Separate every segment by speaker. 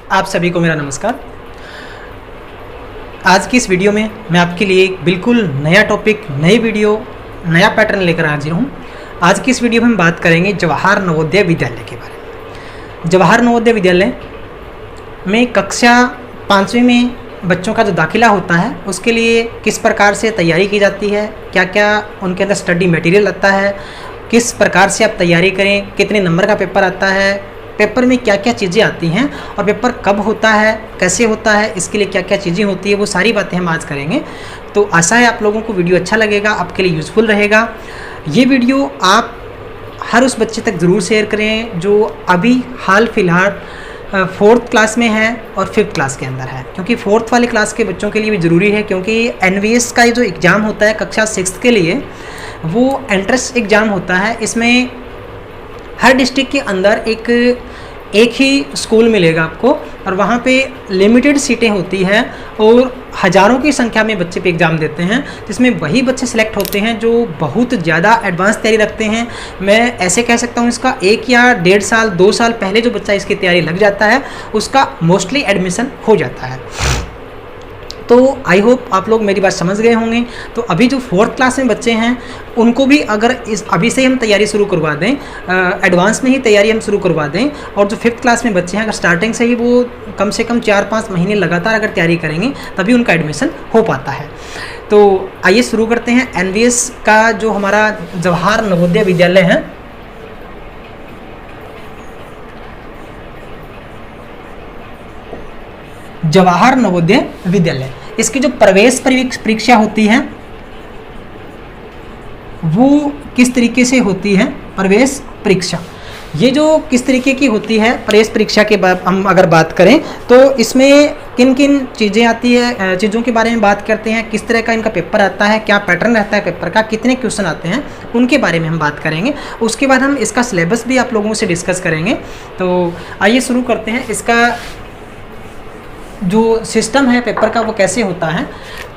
Speaker 1: आप सभी को मेरा नमस्कार। आज की इस वीडियो में मैं आपके लिए एक बिल्कुल नया टॉपिक, नई वीडियो, नया पैटर्न लेकर हाजिर हूँ। आज की इस वीडियो में हम बात करेंगे जवाहर नवोदय विद्यालय के बारे में। जवाहर नवोदय विद्यालय में कक्षा 5वीं में बच्चों का जो दाखिला होता है उसके लिए किस प्रकार से तैयारी की जाती है, क्या क्या उनके अंदर स्टडी मटेरियल आता है, किस प्रकार से आप तैयारी करें, कितने नंबर का पेपर आता है, पेपर में क्या क्या चीज़ें आती हैं और पेपर कब होता है, कैसे होता है, इसके लिए क्या क्या चीज़ें होती है, वो सारी बातें हम आज करेंगे। तो आशा है आप लोगों को वीडियो अच्छा लगेगा, आपके लिए यूज़फुल रहेगा। ये वीडियो आप हर उस बच्चे तक ज़रूर शेयर करें जो अभी हाल फिलहाल 4th क्लास में है और 5th क्लास के अंदर है, क्योंकि 4th वाले क्लास के बच्चों के लिए भी ज़रूरी है, क्योंकि NVS का जो एग्ज़ाम होता है कक्षा 6th के लिए, वो एंट्रेंस एग्ज़ाम होता है। इसमें हर डिस्ट्रिक्ट के अंदर एक ही स्कूल मिलेगा आपको और वहाँ पे लिमिटेड सीटें होती हैं और हज़ारों की संख्या में बच्चे पे एग्ज़ाम देते हैं, जिसमें वही बच्चे सिलेक्ट होते हैं जो बहुत ज़्यादा एडवांस तैयारी रखते हैं। मैं ऐसे कह सकता हूँ इसका 1 या 1.5 साल 2 साल पहले जो बच्चा इसकी तैयारी लग जाता है उसका मोस्टली एडमिशन हो जाता है। तो आई होप आप लोग मेरी बात समझ गए होंगे। तो अभी जो 4th क्लास में बच्चे हैं उनको भी अगर अभी से हम तैयारी शुरू करवा दें, एडवांस में ही तैयारी हम शुरू करवा दें, और जो 5th क्लास में बच्चे हैं अगर स्टार्टिंग से ही वो कम से कम 4-5 महीने लगातार अगर तैयारी करेंगे तभी उनका एडमिशन हो पाता है। तो आइए शुरू करते हैं। NVS का जो हमारा जवाहर नवोदय विद्यालय है, जवाहर नवोदय विद्यालय, इसकी जो प्रवेश परीक्षा होती है वो किस तरीके से होती है। प्रवेश परीक्षा ये जो किस तरीके की होती है, प्रवेश परीक्षा के बाद हम अगर बात करें तो इसमें किन किन चीज़ें आती है, चीज़ों के बारे में बात करते हैं, किस तरह का इनका पेपर आता है, क्या पैटर्न रहता है पेपर का, कितने क्वेश्चन आते हैं, उनके बारे में हम बात करेंगे। उसके बाद हम इसका सिलेबस भी आप लोगों से डिस्कस करेंगे। तो आइए शुरू करते हैं। इसका जो सिस्टम है पेपर का वो कैसे होता है।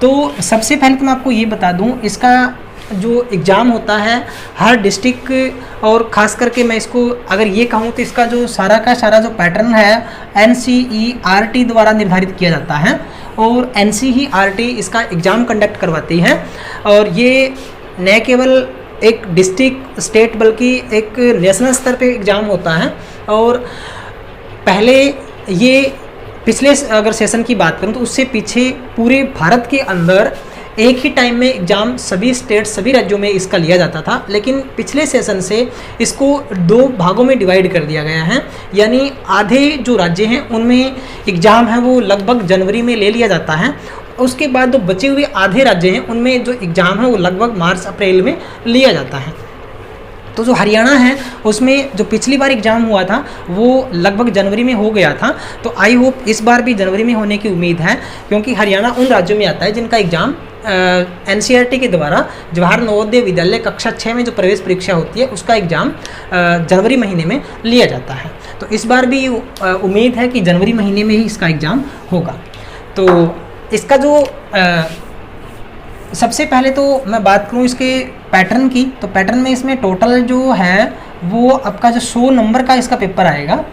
Speaker 1: तो सबसे पहले तो मैं आपको ये बता दूं, इसका जो एग्ज़ाम होता है हर डिस्ट्रिक्ट, और ख़ास करके मैं इसको अगर ये कहूँ तो इसका जो सारा का सारा जो पैटर्न है NCERT द्वारा निर्धारित किया जाता है, और NCERT इसका एग्ज़ाम कंडक्ट करवाती है। और ये न केवल एक डिस्ट्रिक्ट स्टेट बल्कि एक नेशनल स्तर पे एग्ज़ाम होता है। और पहले ये पिछले अगर सेशन की बात करूं तो उससे पीछे पूरे भारत के अंदर एक ही टाइम में एग्ज़ाम सभी स्टेट सभी राज्यों में इसका लिया जाता था, लेकिन पिछले सेशन से इसको 2 भागों में डिवाइड कर दिया गया है। यानी आधे जो राज्य हैं उनमें एग्ज़ाम है वो लगभग जनवरी में ले लिया जाता है, उसके बाद जो बचे हुए आधे राज्य हैं उनमें जो एग्ज़ाम है वो लगभग मार्च अप्रैल में लिया जाता है। तो जो हरियाणा है उसमें जो पिछली बार एग्ज़ाम हुआ था वो लगभग जनवरी में हो गया था। तो आई होप इस बार भी जनवरी में होने की उम्मीद है, क्योंकि हरियाणा उन राज्यों में आता है जिनका एग्ज़ाम NCERT के द्वारा जवाहर नवोदय विद्यालय कक्षा 6 में जो प्रवेश परीक्षा होती है उसका एग्ज़ाम जनवरी महीने में लिया जाता है। तो इस बार भी उम्मीद है कि जनवरी महीने में ही इसका एग्ज़ाम होगा। तो इसका जो सबसे पहले तो मैं बात करूं इसके पैटर्न की, तो पैटर्न में इसमें टोटल जो है वो आपका जो 100 नंबर का इसका पेपर आएगा,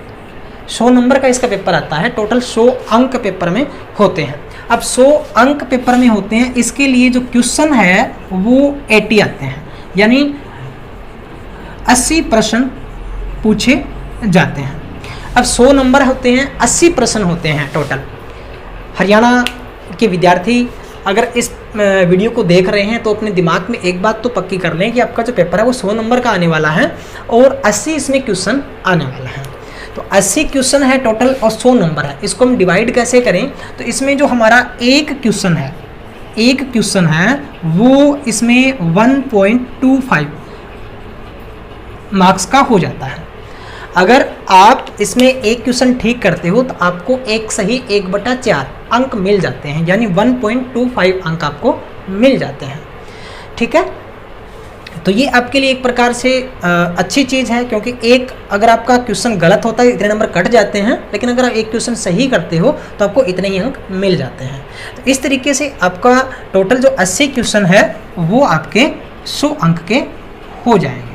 Speaker 1: 100 नंबर का इसका पेपर आता है। टोटल 100 अंक पेपर में होते हैं। अब 100 अंक पेपर में होते हैं, इसके लिए जो क्वेश्चन है वो 80 आते हैं, यानी 80 प्रश्न पूछे जाते हैं। अब 100 नंबर होते हैं, 80 प्रश्न होते हैं टोटल। हरियाणा के विद्यार्थी अगर इस वीडियो को देख रहे हैं तो अपने दिमाग में एक बात तो पक्की कर लें कि आपका जो पेपर है वो 100 नंबर का आने वाला है और 80 इसमें क्वेश्चन आने वाला है। तो 80 क्वेश्चन है टोटल और 100 नंबर है। इसको हम डिवाइड कैसे करें, तो इसमें जो हमारा एक क्वेश्चन है वो इसमें 1.25 मार्क्स का हो जाता है। अगर आप इसमें एक क्वेश्चन ठीक करते हो तो आपको 1 सही 1/4 अंक मिल जाते हैं, यानी 1.25 अंक आपको मिल जाते हैं। ठीक है, तो ये आपके लिए एक प्रकार से अच्छी चीज़ है, क्योंकि एक अगर आपका क्वेश्चन गलत होता है इतने नंबर कट जाते हैं, लेकिन अगर आप एक क्वेश्चन सही करते हो तो आपको इतने ही अंक मिल जाते हैं। तो इस तरीके से आपका टोटल जो 80 क्वेश्चन है वो आपके 100 अंक के हो जाएंगे।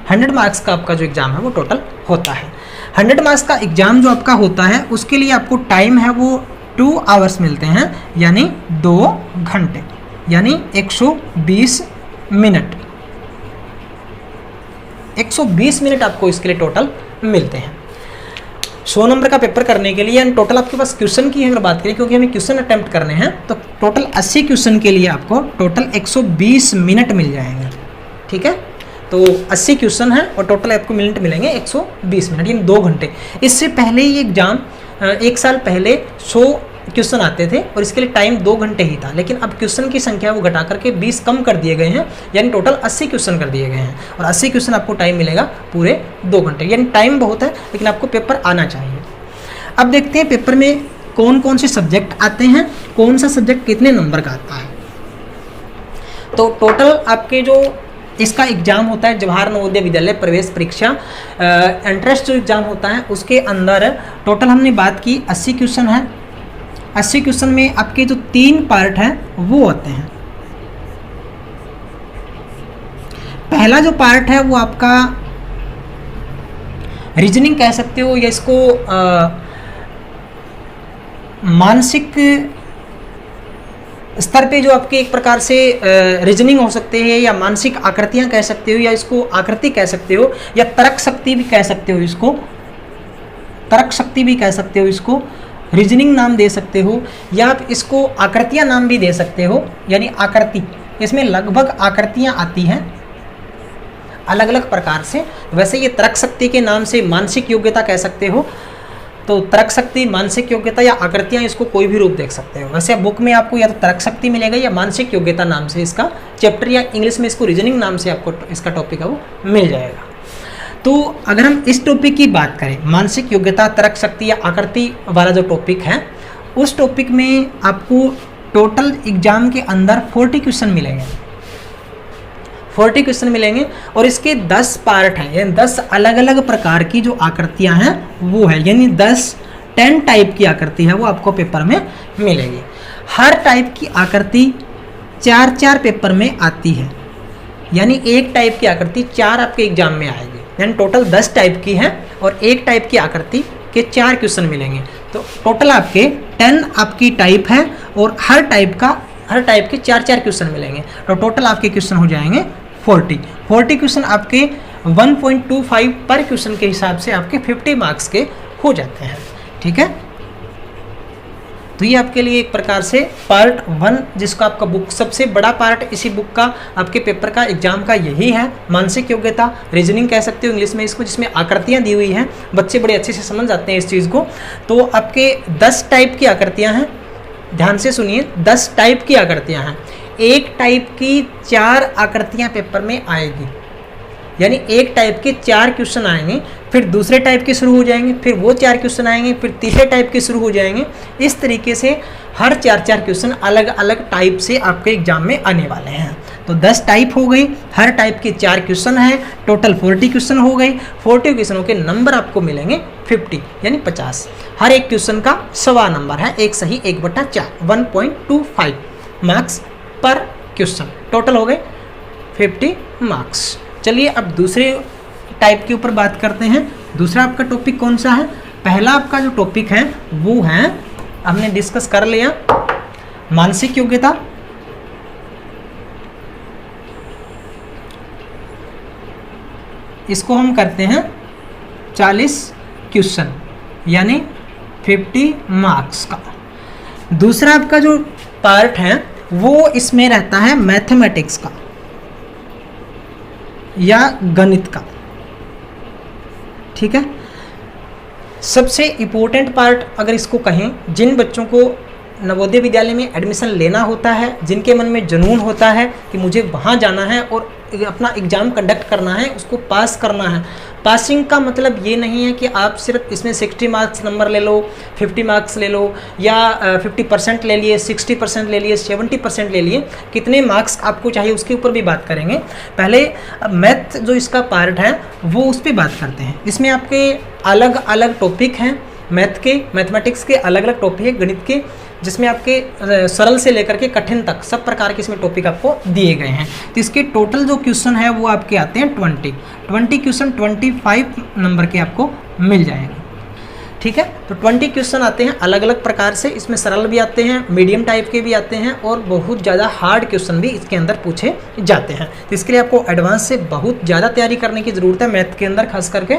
Speaker 1: 100 मार्क्स का आपका जो एग्ज़ाम है वो टोटल होता है। 100 मार्क्स का एग्जाम जो आपका होता है उसके लिए आपको टाइम है वो 2 आवर्स मिलते हैं, यानी 2 घंटे, यानी 120 मिनट। 120 मिनट आपको इसके लिए टोटल मिलते हैं 100 नंबर का पेपर करने के लिए। एंड टोटल आपके पास क्वेश्चन की अगर बात करें, क्योंकि हमें क्वेश्चन अटेम्प्ट करने हैं, तो टोटल 80 क्वेश्चन के लिए आपको टोटल 120 मिनट मिल जाएंगे। ठीक है, तो 80 क्वेश्चन है और टोटल आपको मिनट मिलेंगे 120 मिनट, यानी 2 घंटे। इससे पहले ये एग्जाम 1 साल पहले 100 क्वेश्चन आते थे और इसके लिए टाइम 2 घंटे ही था, लेकिन अब क्वेश्चन की संख्या वो घटा करके 20 कम कर दिए गए हैं, यानी टोटल 80 क्वेश्चन कर दिए गए हैं। और 80 क्वेश्चन आपको टाइम मिलेगा पूरे 2 घंटे, यानी टाइम बहुत है, लेकिन आपको पेपर आना चाहिए। अब देखते हैं पेपर में कौन कौन से सब्जेक्ट आते हैं, कौन सा सब्जेक्ट कितने नंबर का आता है। तो टोटल आपके जो इसका एग्जाम होता है जवाहर नवोदय विद्यालय प्रवेश परीक्षा एंट्रेंस जो एग्जाम होता है, उसके अंदर टोटल हमने बात की 80 क्वेश्चन है। 80 क्वेश्चन में आपके जो 3 पार्ट हैं वो आते हैं। पहला जो पार्ट है वो आपका रीजनिंग कह सकते हो, या इसको मानसिक स्तर पे जो आपके एक प्रकार से रीजनिंग हो सकते हैं, या मानसिक आकृतियां कह सकते हो, या इसको आकृति कह सकते हो, या तर्क शक्ति भी कह सकते हो, इसको तर्क शक्ति भी कह सकते हो, इसको रीजनिंग नाम दे सकते हो, या आप इसको आकृतियां नाम भी दे सकते हो, यानी आकृति। इसमें लगभग आकृतियां आती हैं अलग अलग प्रकार से। वैसे ये तर्क शक्ति के नाम से मानसिक योग्यता कह सकते हो, तो तर्क शक्ति, मानसिक योग्यता या आकृतियां, इसको कोई भी रूप देख सकते हो। वैसे बुक में आपको या तो तर्क शक्ति मिलेगा या मानसिक योग्यता नाम से इसका चैप्टर, या इंग्लिश में इसको रीजनिंग नाम से आपको इसका टॉपिक है वो मिल जाएगा। तो अगर हम इस टॉपिक की बात करें, मानसिक योग्यता, तर्क शक्ति या आकृति वाला जो टॉपिक है, उस टॉपिक में आपको टोटल एग्जाम के अंदर 40 क्वेश्चन मिलेंगे। 40 क्वेश्चन मिलेंगे और इसके 10 पार्ट हैं, यानी 10 अलग अलग प्रकार की जो आकृतियां हैं वो है, यानी 10 टाइप की आकृति है वो आपको पेपर में मिलेगी। हर टाइप की आकृति 4 पेपर में आती है, यानी एक टाइप की आकृति 4 आपके एग्जाम में आएगी, यानी टोटल 10 टाइप की है और एक टाइप की आकृति के 4 क्वेश्चन मिलेंगे। तो टोटल आपके 10 आपकी टाइप है और हर टाइप के 4 क्वेश्चन मिलेंगे, तो टोटल आपके क्वेश्चन हो जाएंगे 40 क्वेश्चन आपके 1.25 पर क्वेश्चन के हिसाब से आपके 50 मार्क्स के हो जाते हैं। ठीक है, तो ये आपके लिए एक प्रकार से पार्ट 1, जिसका आपका बुक सबसे बड़ा पार्ट इसी बुक का आपके पेपर का एग्जाम का यही है, मानसिक योग्यता, रीजनिंग कह सकते हो इंग्लिश में इसको, जिसमें आकृतियां दी हुई हैं, बच्चे बड़े अच्छे से समझ जाते हैं इस चीज़ को। तो आपके 10 टाइप की आकृतियां हैं, ध्यान से सुनिए, 10 टाइप की आकृतियां हैं। एक टाइप की 4 आकृतियां पेपर में आएगी, यानी एक टाइप के 4 क्वेश्चन आएंगे, फिर दूसरे टाइप के शुरू हो जाएंगे, फिर वो 4 क्वेश्चन आएंगे, फिर तीसरे टाइप के शुरू हो जाएंगे। इस तरीके से हर 4 क्वेश्चन अलग अलग टाइप से आपके एग्जाम में आने वाले हैं। तो 10 टाइप हो गई, हर टाइप के 4 क्वेश्चन हैं, टोटल 40 क्वेश्चन हो गई। 40 क्वेश्चनों के नंबर आपको मिलेंगे 50, यानी 50। हर एक क्वेश्चन का 1.25 नंबर है, एक सही 1/4, 1.25 मार्क्स पर क्वेश्चन, टोटल हो गए 50 मार्क्स। चलिए अब दूसरे टाइप के ऊपर बात करते हैं। दूसरा आपका टॉपिक कौन सा है? पहला आपका जो टॉपिक है वो है, हमने डिस्कस कर लिया, मानसिक योग्यता, इसको हम करते हैं 40 क्वेश्चन, यानी 50 मार्क्स का। दूसरा आपका जो पार्ट है वो इसमें रहता है मैथमेटिक्स का या गणित का। ठीक है, सबसे इम्पोर्टेंट पार्ट अगर इसको कहें, जिन बच्चों को नवोदय विद्यालय में एडमिशन लेना होता है, जिनके मन में जुनून होता है कि मुझे वहाँ जाना है और अपना एग्ज़ाम कंडक्ट करना है, उसको पास करना है। पासिंग का मतलब ये नहीं है कि आप सिर्फ इसमें 60 मार्क्स नंबर ले लो, 50 मार्क्स ले लो, या 50% ले लिए, 60% ले लिए, 70% ले लिए, कितने मार्क्स आपको चाहिए उसके ऊपर भी बात करेंगे। पहले मैथ जो इसका पार्ट है वो उस पर बात करते हैं। इसमें आपके अलग अलग टॉपिक हैं, मैथमेटिक्स के अलग अलग टॉपिक है, गणित के, जिसमें आपके सरल से लेकर के कठिन तक सब प्रकार के इसमें टॉपिक आपको दिए गए हैं। तो इसके टोटल जो क्वेश्चन है वो आपके आते हैं 20 क्वेश्चन 25 नंबर के आपको मिल जाएगी। ठीक है, तो 20 क्वेश्चन आते हैं अलग अलग प्रकार से, इसमें सरल भी आते हैं, मीडियम टाइप के भी आते हैं और बहुत ज़्यादा हार्ड क्वेश्चन भी इसके अंदर पूछे जाते हैं। तो इसके लिए आपको एडवांस से बहुत ज़्यादा तैयारी करने की ज़रूरत है मैथ के अंदर खास करके।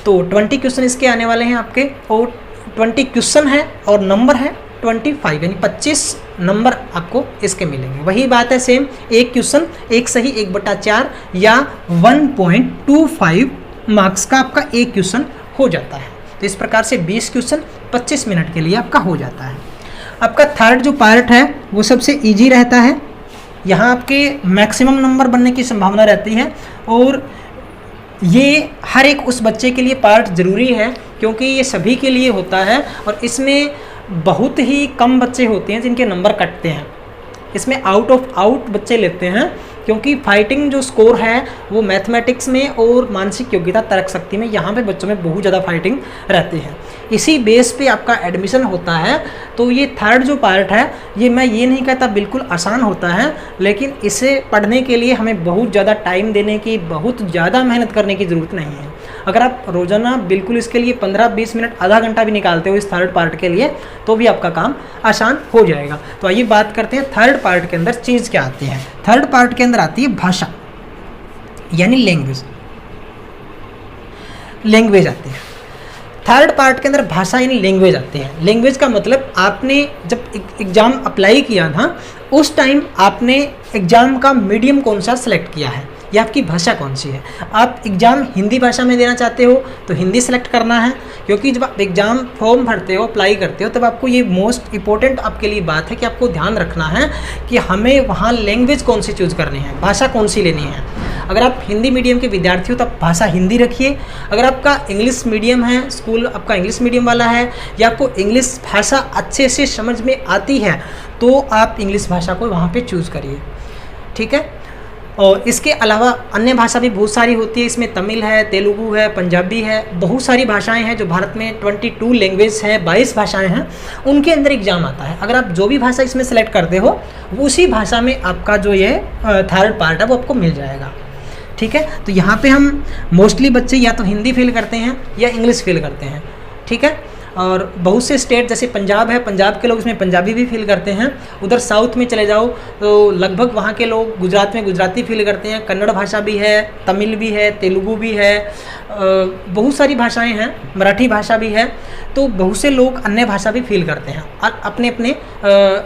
Speaker 1: तो 20 क्वेश्चन इसके आने वाले हैं आपके, और 20 क्वेश्चन है और नंबर है 25, यानी 25 नंबर आपको इसके मिलेंगे। वही बात है सेम, एक क्वेश्चन 1 सही 1/4 या 1.25 मार्क्स का आपका एक क्वेश्चन हो जाता है। तो इस प्रकार से 20 क्वेश्चन 25 मिनट के लिए आपका हो जाता है। आपका थर्ड जो पार्ट है वो सबसे इजी रहता है, यहाँ आपके मैक्सिमम नंबर बनने की संभावना रहती है, और ये हर एक उस बच्चे के लिए पार्ट ज़रूरी है क्योंकि ये सभी के लिए होता है, और इसमें बहुत ही कम बच्चे होते हैं जिनके नंबर कटते हैं। इसमें आउट ऑफ आउट बच्चे लेते हैं क्योंकि फाइटिंग जो स्कोर है वो मैथमेटिक्स में और मानसिक योग्यता तर्क शक्ति में, यहाँ पे बच्चों में बहुत ज़्यादा फाइटिंग रहती है। इसी बेस पे आपका एडमिशन होता है। तो ये थर्ड जो पार्ट है ये मैं ये नहीं कहता बिल्कुल आसान होता है, लेकिन इसे पढ़ने के लिए हमें बहुत ज़्यादा टाइम देने की, बहुत ज़्यादा मेहनत करने की ज़रूरत नहीं है। अगर आप रोज़ाना बिल्कुल इसके लिए 15-20 मिनट, आधा घंटा भी निकालते हो इस थर्ड पार्ट के लिए, तो भी आपका काम आसान हो जाएगा। तो आइए बात करते हैं थर्ड पार्ट के अंदर चीज़ क्या आती है। थर्ड पार्ट के अंदर आती है भाषा, यानी लैंग्वेज। लैंग्वेज आती है थर्ड पार्ट के अंदर, भाषा यानी लैंग्वेज आती है। लैंग्वेज का मतलब आपने जब एग्ज़ाम अप्लाई किया था उस टाइम आपने एग्ज़ाम का मीडियम कौन सा सेलेक्ट किया है या आपकी भाषा कौन सी है। आप एग्ज़ाम हिंदी भाषा में देना चाहते हो तो हिंदी सेलेक्ट करना है, क्योंकि जब आप एग्ज़ाम फॉर्म भरते हो, अप्लाई करते हो, तब आपको ये मोस्ट इंपॉर्टेंट आपके लिए बात है कि आपको ध्यान रखना है कि हमें वहाँ लैंग्वेज कौन सी चूज़ करनी है, भाषा कौन सी लेनी है। अगर आप हिंदी मीडियम के विद्यार्थी हो तो आप भाषा हिंदी रखिए। अगर आपका इंग्लिश मीडियम है, स्कूल आपका इंग्लिश मीडियम वाला है, या आपको इंग्लिश भाषा अच्छे से समझ में आती है, तो आप इंग्लिश भाषा को वहाँ पे चूज़ करिए। ठीक है, और इसके अलावा अन्य भाषा भी बहुत सारी होती है। इसमें तमिल है, तेलुगु है, पंजाबी है, बहुत सारी भाषाएं हैं। जो भारत में 22 लैंग्वेज है, 22 भाषाएं हैं, उनके अंदर एग्जाम आता है। अगर आप जो भी भाषा इसमें सेलेक्ट करते हो उसी भाषा में आपका जो ये थर्ड पार्ट है वो आपको मिल जाएगा। ठीक है, तो यहाँ पे हम मोस्टली बच्चे या तो हिंदी फील करते हैं या इंग्लिश फील करते हैं। ठीक है, और बहुत से स्टेट जैसे पंजाब है, पंजाब के लोग इसमें पंजाबी भी फील करते हैं। उधर साउथ में चले जाओ तो लगभग वहाँ के लोग गुजरात में गुजराती फील करते हैं। कन्नड़ भाषा भी है, तमिल भी है, तेलुगु भी है, बहुत सारी भाषाएं हैं, मराठी भाषा भी है। तो बहुत से लोग अन्य भाषा भी फील करते हैं अपने अपने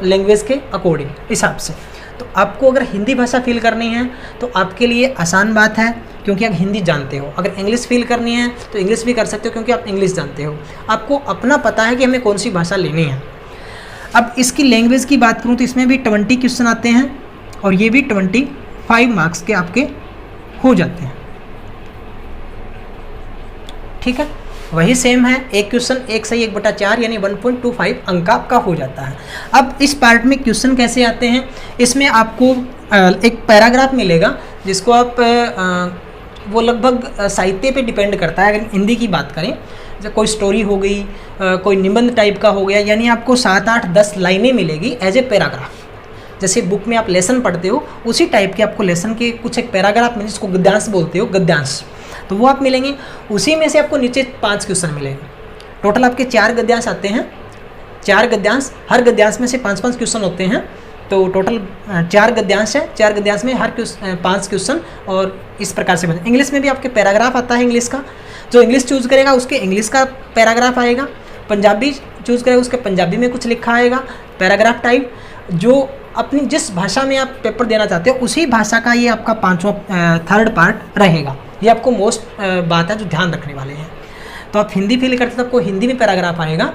Speaker 1: लैंग्वेज के अकॉर्डिंग हिसाब से। तो आपको अगर हिंदी भाषा फील करनी है तो आपके लिए आसान बात है, क्योंकि आप हिंदी जानते हो। अगर इंग्लिश फील करनी है तो इंग्लिश भी कर सकते हो, क्योंकि आप इंग्लिश जानते हो। आपको अपना पता है कि हमें कौन सी भाषा लेनी है। अब इसकी लैंग्वेज की बात करूँ तो इसमें भी 20 क्वेश्चन आते हैं, और ये भी 25 मार्क्स के आपके हो जाते हैं। ठीक है, वही सेम है, एक क्वेश्चन 1 सही 1/4 यानी 1.25 अंक आपका हो जाता है। अब इस पार्ट में क्वेश्चन कैसे आते हैं, इसमें आपको एक पैराग्राफ मिलेगा जिसको आप वो लगभग साहित्य पे डिपेंड करता है। अगर हिंदी की बात करें, जब कोई स्टोरी हो गई, कोई निबंध टाइप का हो गया, यानी आपको 7, 8, 10 लाइनें मिलेगी एज ए पैराग्राफ। जैसे बुक में आप लेसन पढ़ते हो उसी टाइप के आपको लेसन के कुछ एक पैराग्राफ में, जिसको गद्यांश बोलते हो, गद्यांश, तो वो आप मिलेंगे। उसी में से आपको नीचे 5 क्वेश्चन मिलेंगे। टोटल आपके 4 गद्यांश आते हैं, 4 गद्यांश, हर गद्यांश में से 5-5 क्वेश्चन होते हैं। तो टोटल 4 गद्यांश है, 4 गद्यांश में हर 5 क्वेश्चन, और इस प्रकार से बने। इंग्लिश में भी आपके पैराग्राफ आता है इंग्लिश का, जो इंग्लिश चूज़ करेगा उसके इंग्लिश का पैराग्राफ आएगा। पंजाबी चूज़ करेगा उसके पंजाबी में कुछ लिखा आएगा पैराग्राफ टाइप। जो अपनी जिस भाषा में आप पेपर देना चाहते हो उसी भाषा का ये आपका 5वां थर्ड पार्ट रहेगा। ये आपको मोस्ट बात है जो ध्यान रखने वाले हैं। तो आप हिंदी फील करते तो आपको हिंदी में पैराग्राफ आएगा।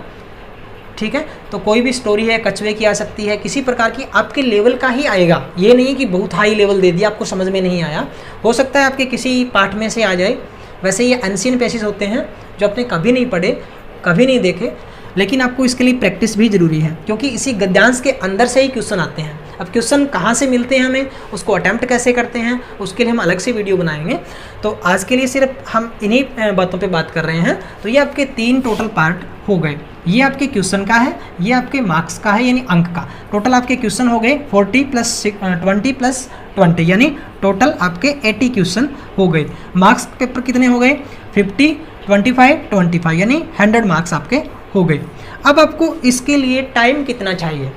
Speaker 1: ठीक है, तो कोई भी स्टोरी है कछुए की आ सकती है, किसी प्रकार की आपके लेवल का ही आएगा। ये नहीं कि बहुत हाई लेवल दे दिया आपको समझ में नहीं आया, हो सकता है आपके किसी पार्ट में से आ जाए। वैसे ये अनसीन पैसेज होते हैं जो आपने कभी नहीं पढ़े, कभी नहीं देखे, लेकिन आपको इसके लिए प्रैक्टिस भी ज़रूरी है, क्योंकि इसी गद्यांश के अंदर से ही क्वेश्चन आते हैं। अब क्वेश्चन कहाँ से मिलते हैं हमें, उसको अटैम्प्ट कैसे करते हैं, उसके लिए हम अलग से वीडियो बनाएंगे। तो आज के लिए सिर्फ हम इन्हीं बातों पे बात कर रहे हैं। तो ये आपके 3 टोटल पार्ट हो गए। ये आपके क्वेश्चन का है, ये आपके मार्क्स का है यानी अंक का। टोटल आपके क्वेश्चन हो गए 40 + 20 + 20 यानी टोटल आपके 80 क्वेश्चन हो गए। मार्क्स पेपर कितने हो गए 50 25 यानी 100 मार्क्स आपके हो गए। अब आपको इसके लिए टाइम कितना चाहिए?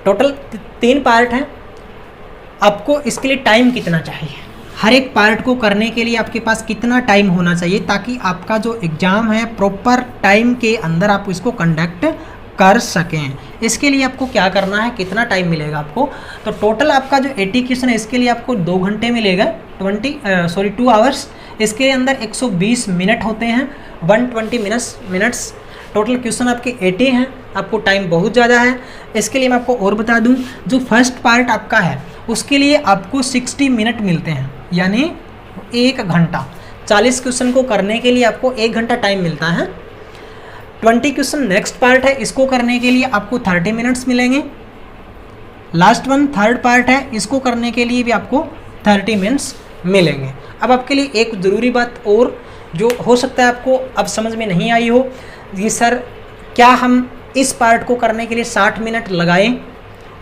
Speaker 1: टोटल 3 पार्ट हैं, आपको इसके लिए टाइम कितना चाहिए? हर एक पार्ट को करने के लिए आपके पास कितना टाइम होना चाहिए ताकि आपका जो एग्ज़ाम है प्रॉपर टाइम के अंदर आप इसको कंडक्ट कर सकें? इसके लिए आपको क्या करना है, कितना टाइम मिलेगा आपको? तो टोटल आपका जो 80 क्वेश्चन है इसके लिए आपको 2 घंटे मिलेगा, 2 आवर्स। इसके अंदर 120 मिनट होते हैं, 120 मिनट्स। टोटल क्वेश्चन आपके 80 हैं, आपको टाइम बहुत ज़्यादा है। इसके लिए मैं आपको और बता दूं, जो फर्स्ट पार्ट आपका है उसके लिए आपको 60 मिनट मिलते हैं, यानी 1 घंटा। 40 क्वेश्चन को करने के लिए आपको 1 घंटा टाइम मिलता है। 20 क्वेश्चन नेक्स्ट पार्ट है, इसको करने के लिए आपको 30 मिनट्स मिलेंगे। लास्ट वन थर्ड पार्ट है, इसको करने के लिए भी आपको 30 मिनट्स मिलेंगे। अब आपके लिए एक ज़रूरी बात और जो हो सकता है आपको अब समझ में नहीं आई हो, ये सर क्या हम इस पार्ट को करने के लिए 60 मिनट लगाएं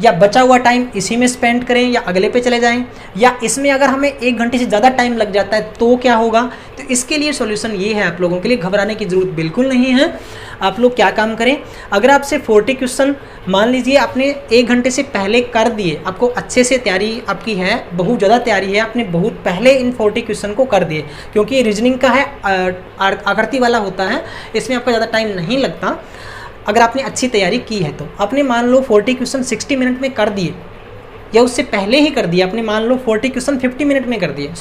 Speaker 1: या बचा हुआ टाइम इसी में स्पेंड करें या अगले पे चले जाएं, या इसमें अगर हमें 1 घंटे से ज़्यादा टाइम लग जाता है तो क्या होगा? तो इसके लिए सॉल्यूशन ये है, आप लोगों के लिए घबराने की ज़रूरत बिल्कुल नहीं है। आप लोग क्या काम करें, अगर आपसे 40 क्वेश्चन मान लीजिए आपने 1 घंटे से पहले कर दिए, आपको अच्छे से तैयारी आपकी है, बहुत ज़्यादा तैयारी है, आपने बहुत पहले इन 40 क्वेश्चन को कर दिए, क्योंकि ये रीजनिंग का है, आकृति वाला होता है, इसमें आपका ज़्यादा टाइम नहीं लगता। अगर आपने अच्छी तैयारी की है तो आपने मान लो 40 क्वेश्चन 60 मिनट में कर दिए या उससे पहले ही कर दिए, आपने मान लो 40 क्वेश्चन 50 मिनट में कर दिए,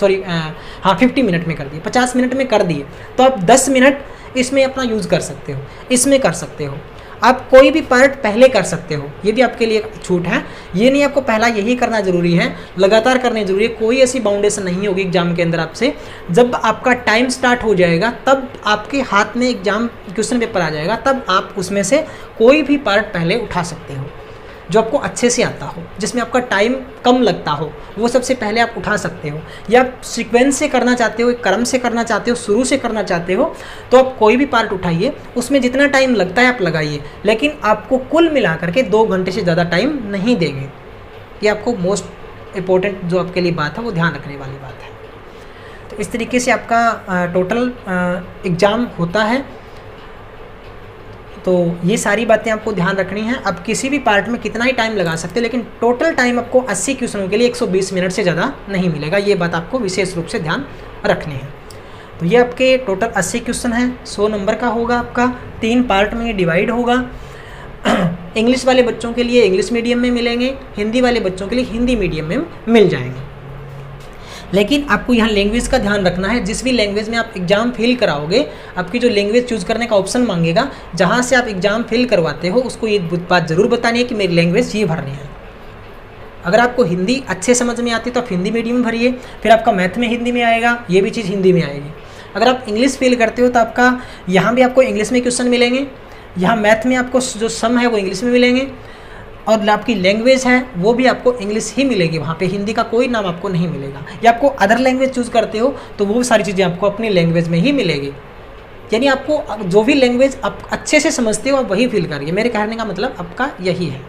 Speaker 1: 50 मिनट में कर दिए, 50 मिनट में कर दिए, तो आप 10 मिनट इसमें अपना यूज़ कर सकते हो, इसमें कर सकते हो। आप कोई भी पार्ट पहले कर सकते हो, ये भी आपके लिए छूट है। ये नहीं आपको पहला यही करना ज़रूरी है, लगातार करने ज़रूरी है। कोई ऐसी बाउंडेशन नहीं होगी एग्जाम के अंदर आपसे। जब आपका टाइम स्टार्ट हो जाएगा तब आपके हाथ में एग्जाम क्वेश्चन पेपर आ जाएगा, तब आप उसमें से कोई भी पार्ट पहले उठा सकते हो जो आपको अच्छे से आता हो, जिसमें आपका टाइम कम लगता हो, वो सबसे पहले आप उठा सकते हो। या आप सीक्वेंस से करना चाहते हो, एक क्रम से करना चाहते हो, शुरू से करना चाहते हो, तो आप कोई भी पार्ट उठाइए, उसमें जितना टाइम लगता है आप लगाइए, लेकिन आपको कुल मिला करके 2 घंटे से ज़्यादा टाइम नहीं देंगे। ये आपको मोस्ट इम्पोर्टेंट जो आपके लिए बात है वो ध्यान रखने वाली बात है। तो इस तरीके से आपका टोटल एग्ज़ाम होता है। तो ये सारी बातें आपको ध्यान रखनी है। अब किसी भी पार्ट में कितना ही टाइम लगा सकते हो, लेकिन टोटल टाइम आपको 80 क्वेश्चनों के लिए 120 मिनट से ज़्यादा नहीं मिलेगा। ये बात आपको विशेष रूप से ध्यान रखनी है। तो ये आपके टोटल 80 क्वेश्चन हैं, 100 नंबर का होगा आपका, 3 पार्ट में डिवाइड होगा। इंग्लिश वाले बच्चों के लिए इंग्लिश मीडियम में मिलेंगे, हिंदी वाले बच्चों के लिए हिंदी मीडियम में मिल जाएंगे। लेकिन आपको यहाँ लैंग्वेज का ध्यान रखना है। जिस भी लैंग्वेज में आप एग्ज़ाम फिल कराओगे, आपकी जो लैंग्वेज चूज़ करने का ऑप्शन मांगेगा, जहाँ से आप एग्ज़ाम फिल करवाते हो, उसको ये बात ज़रूर बतानी है कि मेरी लैंग्वेज ये भरनी है। अगर आपको हिंदी अच्छे समझ में आती है तो आप हिंदी मीडियम में भरिए, फिर आपका मैथ में हिंदी में आएगा, ये भी चीज़ हिंदी में आएगी। अगर आप इंग्लिश फिल करते हो तो आपका यहाँ भी आपको इंग्लिश में क्वेश्चन मिलेंगे, यहाँ मैथ में आपको जो सम है वो इंग्लिश में मिलेंगे, और आपकी लैंग्वेज है वो भी आपको इंग्लिश ही मिलेगी, वहाँ पे हिंदी का कोई नाम आपको नहीं मिलेगा। या आपको अदर लैंग्वेज चूज़ करते हो तो वो सारी चीज़ें आपको अपनी लैंग्वेज में ही मिलेगी। यानी आपको जो भी लैंग्वेज आप अच्छे से समझते हो आप वही फील करिए। मेरे कहने का मतलब आपका यही है,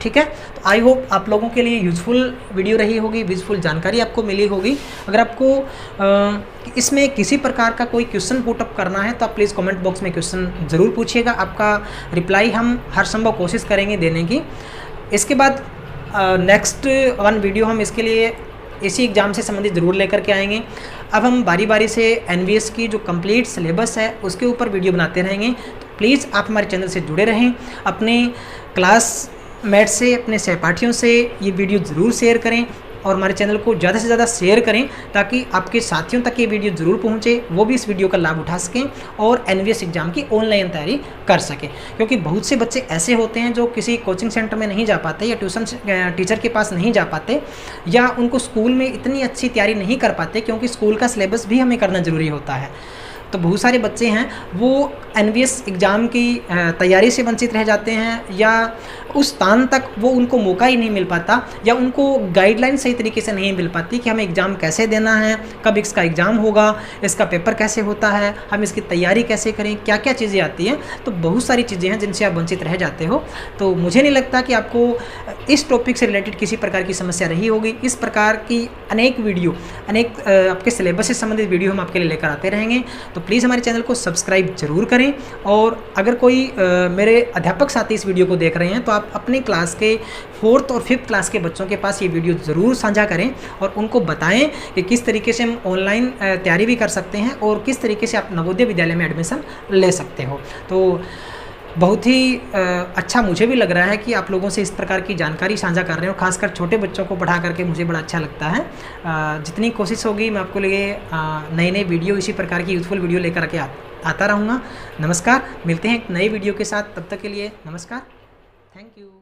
Speaker 1: ठीक है। तो आई होप आप लोगों के लिए यूज़फुल वीडियो रही होगी, यूज़फुल जानकारी आपको मिली होगी। अगर आपको इसमें किसी प्रकार का कोई क्वेश्चन पुटअप करना है तो आप प्लीज़ कमेंट बॉक्स में क्वेश्चन ज़रूर पूछिएगा, आपका रिप्लाई हम हर संभव कोशिश करेंगे देने की। इसके बाद नेक्स्ट वन वीडियो हम इसके लिए इसी एग्ज़ाम से संबंधित ज़रूर लेकर के आएंगे। अब हम बारी बारी से एनवीएस की जो कंप्लीट सिलेबस है उसके ऊपर वीडियो बनाते रहेंगे। तो प्लीज़ आप हमारे चैनल से जुड़े रहें, अपने क्लासमेट से, अपने सहपाठियों से ये वीडियो ज़रूर शेयर करें और हमारे चैनल को ज़्यादा से ज़्यादा शेयर करें ताकि आपके साथियों तक ये वीडियो ज़रूर पहुँचे, वो भी इस वीडियो का लाभ उठा सकें और एनवीएस एग्ज़ाम की ऑनलाइन तैयारी कर सकें। क्योंकि बहुत से बच्चे ऐसे होते हैं जो किसी कोचिंग सेंटर में नहीं जा पाते या ट्यूशन टीचर के पास नहीं जा पाते, या उनको स्कूल में इतनी अच्छी तैयारी नहीं कर पाते, क्योंकि स्कूल का सिलेबस भी हमें करना ज़रूरी होता है। तो बहुत सारे बच्चे हैं वो एनवीएस एग्ज़ाम की तैयारी से वंचित रह जाते हैं, या उस स्थान तक वो उनको मौका ही नहीं मिल पाता, या उनको गाइडलाइन सही तरीके से नहीं मिल पाती कि हमें एग्ज़ाम कैसे देना है, कब इसका एग्ज़ाम होगा, इसका पेपर कैसे होता है, हम इसकी तैयारी कैसे करें, क्या क्या चीज़ें आती हैं। तो बहुत सारी चीज़ें हैं जिनसे आप वंचित रह जाते हो। तो मुझे नहीं लगता कि आपको इस टॉपिक से रिलेटेड किसी प्रकार की समस्या रही होगी। इस प्रकार की अनेक वीडियो, अनेक आपके सिलेबस से संबंधित वीडियो हम आपके लिए लेकर आते रहेंगे। तो तो प्लीज़ हमारे चैनल को सब्सक्राइब जरूर करें। और अगर कोई मेरे अध्यापक साथी इस वीडियो को देख रहे हैं तो आप अपनी क्लास के 4th और 5th क्लास के बच्चों के पास ये वीडियो ज़रूर साझा करें और उनको बताएं कि किस तरीके से हम ऑनलाइन तैयारी भी कर सकते हैं और किस तरीके से आप नवोदय विद्यालय में एडमिशन ले सकते हो। तो बहुत ही अच्छा मुझे भी लग रहा है कि आप लोगों से इस प्रकार की जानकारी साझा कर रहे हो, खासकर छोटे बच्चों को पढ़ा करके मुझे बड़ा अच्छा लगता है। जितनी कोशिश होगी मैं आपको लिए नई नई वीडियो, इसी प्रकार की यूज़फुल वीडियो लेकर के आता रहूँगा। नमस्कार, मिलते हैं एक नई वीडियो के साथ, तब तक के लिए नमस्कार, थैंक यू।